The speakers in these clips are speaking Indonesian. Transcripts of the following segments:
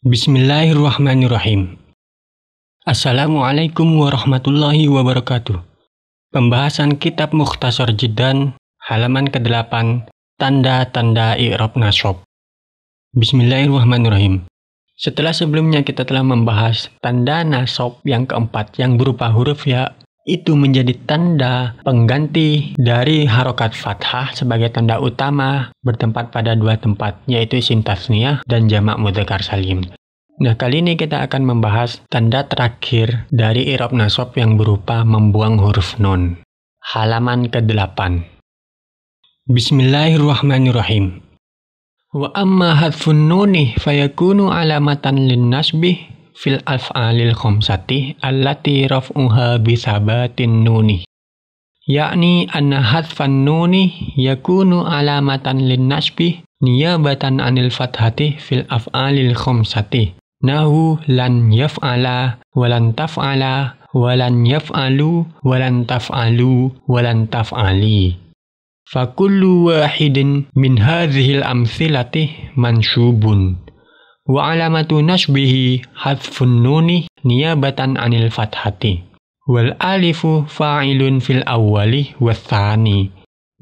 Bismillahirrahmanirrahim. Assalamualaikum warahmatullahi wabarakatuh. Pembahasan Kitab Mukhtasar Jiddan, halaman ke-8, tanda-tanda i'rab nasab. Bismillahirrahmanirrahim. Setelah sebelumnya kita telah membahas tanda nasab yang keempat yang berupa huruf ya, itu menjadi tanda pengganti dari harokat fathah sebagai tanda utama bertempat pada dua tempat, yaitu isim tasniyah dan jamak mudzakkar salim. Nah, kali ini kita akan membahas tanda terakhir dari i'rab nasab yang berupa membuang huruf nun. Halaman ke-8. Bismillahirrahmanirrahim. Wa amma hadfun nuni fayakunu alamatan lin nasbih fil af'alil khamsati allati raf'uha bisabatin nuni. Yakni anna hadfan nuni yakunu alamatan lin nasbih niyabatan anil fathati fil af'alil khamsati. Nahu lan yaf'ala walan taf'ala walan yaf'alu walan taf'alu walan taf'ali. Fakullu wahidin min hadhil amthilati mansyubun. Wa alamatu nasbihi hadfun nuni niyabatan anil fathati. Wal alifu fa'ilun fil awwali wa thani.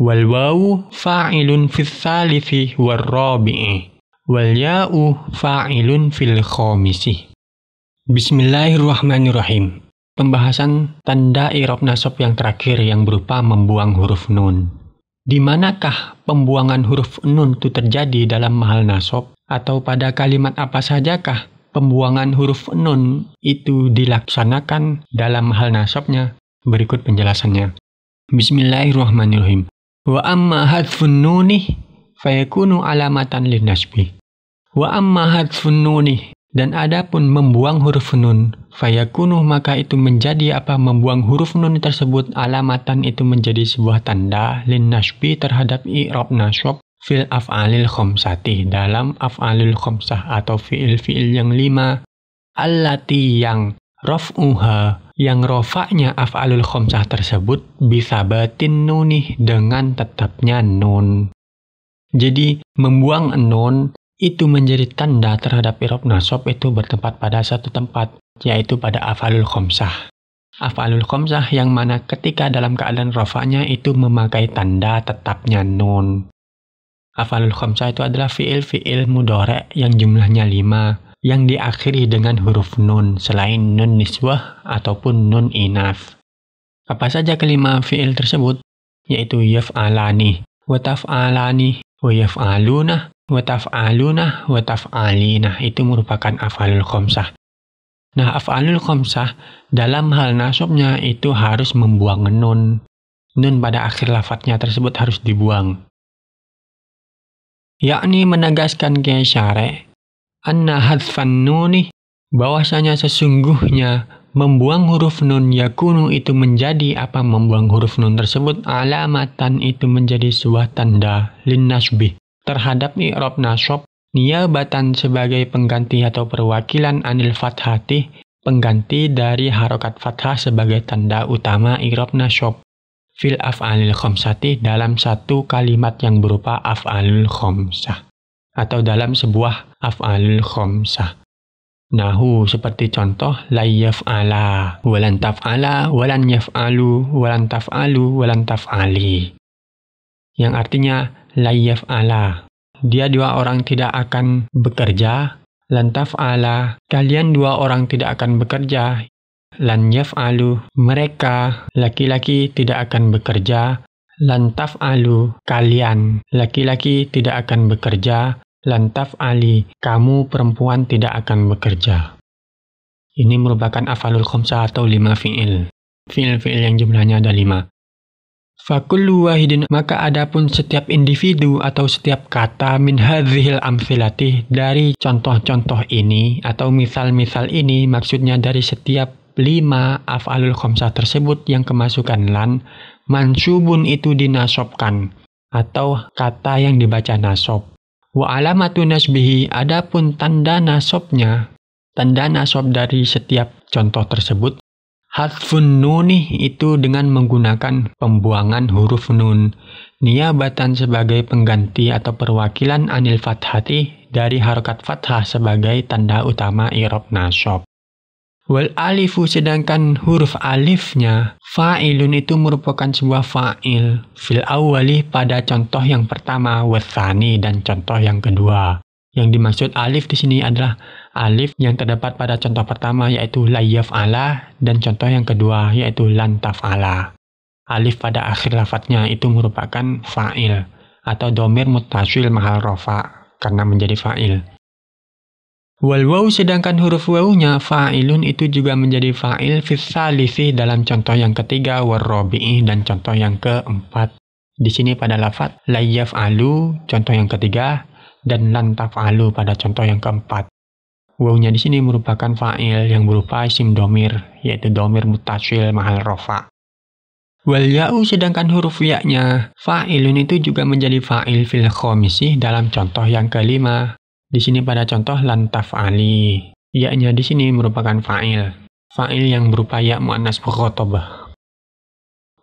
Wal wawu fa'ilun fil thalithi wal rabi'i. Wal ya'u fa'ilun fil khamisi. Bismillahirrahmanirrahim. Pembahasan tanda i'rab nasab yang terakhir yang berupa membuang huruf nun. Di manakah pembuangan huruf nun itu terjadi dalam mahal nasab, atau pada kalimat apa sajakah pembuangan huruf nun itu dilaksanakan dalam mahal nasabnya? Berikut penjelasannya. Bismillahirrahmanirrahim. Wa amma hadfun nuni fayakunu alamatan lin nasbi. Wa amma hadfun nuni, dan adapun membuang huruf nun, fayakunu maka itu menjadi apa? Membuang huruf nun tersebut alamatan itu menjadi sebuah tanda lin nasbi terhadap i'rab nasab fil af'alil khamsati, dalam af'alil khamsah atau fi'il-fi'il yang 5 allati yang raf'uha, yang rofaknya af'alul khamsah tersebut bisabatin nuni, dengan tetapnya nun. Jadi membuang nun itu menjadi tanda terhadap i'rab nasab itu bertempat pada satu tempat, yaitu pada af'alul khamsah. Af'alul khamsah yang mana ketika dalam keadaan rafa'nya itu memakai tanda tetapnya nun. Af'alul khamsah itu adalah fi'il mudhari' yang jumlahnya 5 yang diakhiri dengan huruf nun selain nun niswah ataupun nun inaf. Apa saja kelima fi'il tersebut? Yaitu yaf'alani, wa taf'alani, wa yaf'aluna, wa taf'aluna, wa taf'alina. Itu merupakan af'alul khamsah. Nah, af'alul khamsah dalam hal nasabnya itu harus membuang nun. Nun pada akhir lafadznya tersebut harus dibuang. Yakni menegaskan ke syari' anna hadfan nuni, bahwasanya sesungguhnya membuang huruf nun yakunu itu menjadi apa? Membuang huruf nun tersebut alamatan itu menjadi sebuah tanda lin nasbi terhadap i'rab nasab niyabatan sebagai pengganti atau perwakilan anil fathati, pengganti dari harokat fathah sebagai tanda utama i'rab nasab fil af'alil khamsati, dalam satu kalimat yang berupa af'alul khamsah atau dalam sebuah af'alul khamsah. Nahu, seperti contoh la yaf'ala walan taf'ala walan yaf'alu walan taf'alu walan taf'ali, yang artinya la yaf'ala, dia dua orang tidak akan bekerja. Lan taf'ala, kalian dua orang tidak akan bekerja. Lan yaf'alu, mereka laki-laki tidak akan bekerja. Lan taf'alu, kalian laki-laki tidak akan bekerja. Lan taf'ali, kamu perempuan tidak akan bekerja. Ini merupakan af'alul khamsah atau 5 fi'il. Fi'il-fi'il yang jumlahnya ada 5. Fakullu wahidin, maka adapun setiap individu atau setiap kata min hadhil amthilati, dari contoh-contoh ini atau misal-misal ini, maksudnya dari setiap 5 af'alul khamsah tersebut yang kemasukan lan, mansubun itu dinasobkan atau kata yang dibaca nasab. Wa alamatu nasbihi, adapun tanda nasabnya, tanda nasab dari setiap contoh tersebut hadfun nuni, itu dengan menggunakan pembuangan huruf nun niyabatan sebagai pengganti atau perwakilan anil fathati, dari harokat fathah sebagai tanda utama i'rab nasab. Wal alifu, sedangkan huruf alifnya fa'ilun itu merupakan sebuah fa'il fil awwali pada contoh yang pertama, watsani dan contoh yang kedua. Yang dimaksud alif di sini adalah alif yang terdapat pada contoh pertama yaitu la yaf'ala dan contoh yang kedua yaitu lan taf'ala. Alif pada akhir lafadznya itu merupakan fa'il atau dhamir muttasil mahal rafa karena menjadi fa'il. Wal waw, sedangkan huruf wawnya fa'ilun itu juga menjadi fa'il fis salisi dalam contoh yang ketiga, war rabi'i dan contoh yang keempat. Di sini pada lafaz la yaf'alu contoh yang ketiga dan lan taf'alu pada contoh yang keempat. Wawnya di sini merupakan fa'il yang berupa isim dhamir yaitu dhamir muttasil mahal rafa. Wal ya'u, sedangkan huruf ya-nya fa'ilun itu juga menjadi fa'il fil khamisi dalam contoh yang kelima. Di sini pada contoh lan taf'ali, ya-nya di sini merupakan fa'il yang berupa ya muannas mukhatabah.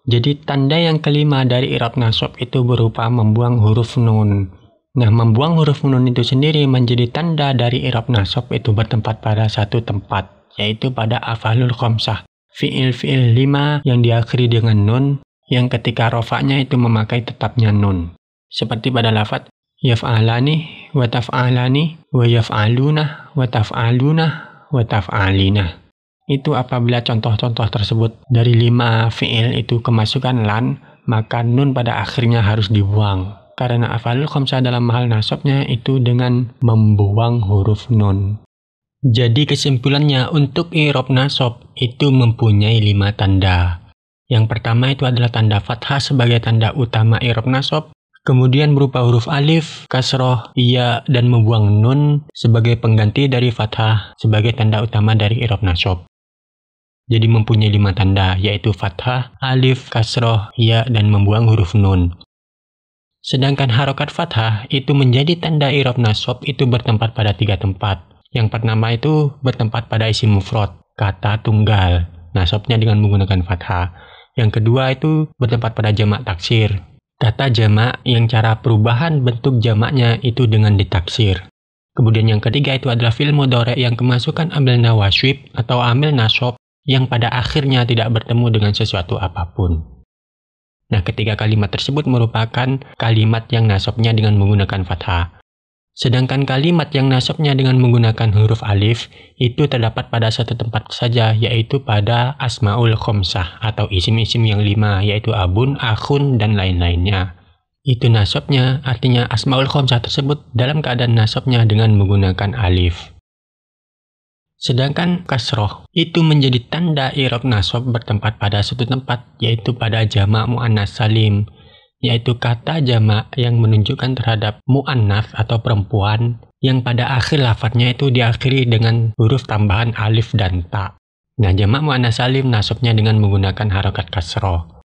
Jadi tanda yang kelima dari i'rab nasab itu berupa membuang huruf nun. Nah, membuang huruf nun itu sendiri menjadi tanda dari i'rab nasab itu bertempat pada satu tempat, yaitu pada af'alul khamsah, fi'il 5 yang diakhiri dengan nun, yang ketika rofa'nya itu memakai tetapnya nun. Seperti pada lafaz yaf'alani wa taf'alani wa yaf'aluna wa taf'aluna wa taf'alina. Itu apabila contoh-contoh tersebut dari 5 fi'il itu kemasukan lan, maka nun pada akhirnya harus dibuang. Karena af'alul khamsah dalam hal nasabnya itu dengan membuang huruf nun. Jadi kesimpulannya untuk i'rab nasab itu mempunyai 5 tanda. Yang pertama itu adalah tanda fathah sebagai tanda utama i'rab nasab. Kemudian berupa huruf alif, kasroh, ya, dan membuang nun sebagai pengganti dari fathah sebagai tanda utama dari i'rab nasab. Jadi mempunyai 5 tanda, yaitu fathah, alif, kasroh, ya, dan membuang huruf nun. Sedangkan harokat fathah itu menjadi tanda i'rab nasab itu bertempat pada 3 tempat. Yang pertama itu bertempat pada isim mufrad, kata tunggal, nasabnya dengan menggunakan fathah. Yang kedua itu bertempat pada jamak taksir, kata jamak yang cara perubahan bentuk jamaknya itu dengan ditaksir. Kemudian yang ketiga itu adalah fi'il mudhari' yang kemasukan amil nawasib atau amil nasab yang pada akhirnya tidak bertemu dengan sesuatu apapun. Nah, ketiga kalimat tersebut merupakan kalimat yang nasabnya dengan menggunakan fathah. Sedangkan kalimat yang nasabnya dengan menggunakan huruf alif itu terdapat pada satu tempat saja, yaitu pada asmaul khamsah atau isim-isim yang 5, yaitu abun, akhun, dan lain-lainnya. Itu nasabnya, artinya asmaul khamsah tersebut dalam keadaan nasabnya dengan menggunakan alif. Sedangkan kasroh itu menjadi tanda i'rab nasab bertempat pada satu tempat, yaitu pada jamak muannas salim, yaitu kata jamak yang menunjukkan terhadap mu'annas atau perempuan yang pada akhir lafadznya itu diakhiri dengan huruf tambahan alif dan ta. Nah, jamak mu'annas salim nasabnya dengan menggunakan harokat kasroh.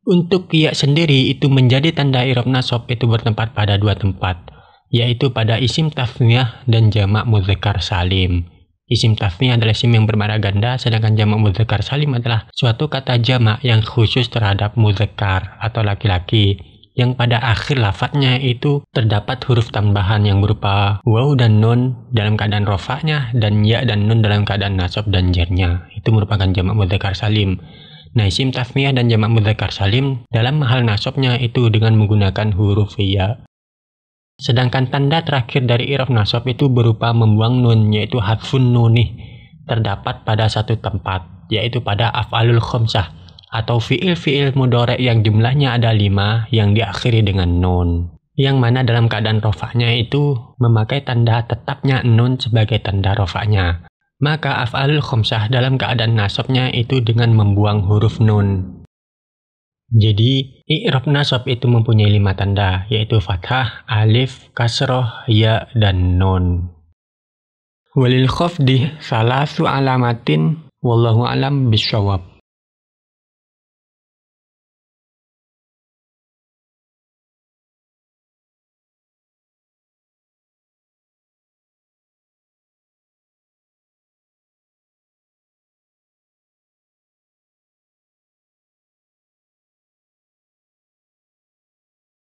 Untuk ya sendiri itu menjadi tanda i'rab nasab itu bertempat pada 2 tempat, yaitu pada isim tasniyah dan jamak mudzakkar salim. Isim tasniyah adalah isim yang bermakna ganda, sedangkan jamak mudzakkar salim adalah suatu kata jamak yang khusus terhadap mudzakkar atau laki-laki, yang pada akhir lafadznya itu terdapat huruf tambahan yang berupa waw dan nun dalam keadaan rofa'nya dan ya dan nun dalam keadaan nasab dan jarnya. Itu merupakan jamak mudzakkar salim. Nah, isim tasniyah dan jamak mudzakkar salim dalam hal nasabnya itu dengan menggunakan huruf ya. Sedangkan tanda terakhir dari i'rab nasab itu berupa membuang nun, yaitu hadfun nunih, terdapat pada satu tempat, yaitu pada af'alul khamsah atau fi'il mudhari' yang jumlahnya ada 5 yang diakhiri dengan nun, yang mana dalam keadaan rofa'nya itu memakai tanda tetapnya nun sebagai tanda rofa'nya. Maka af'alul khamsah dalam keadaan nasabnya itu dengan membuang huruf nun. Jadi, i'rab nasab itu mempunyai 5 tanda, yaitu fathah, alif, kasroh, ya, dan nun. Walil khafdi salasu alamatin, wallahu alam bishawab.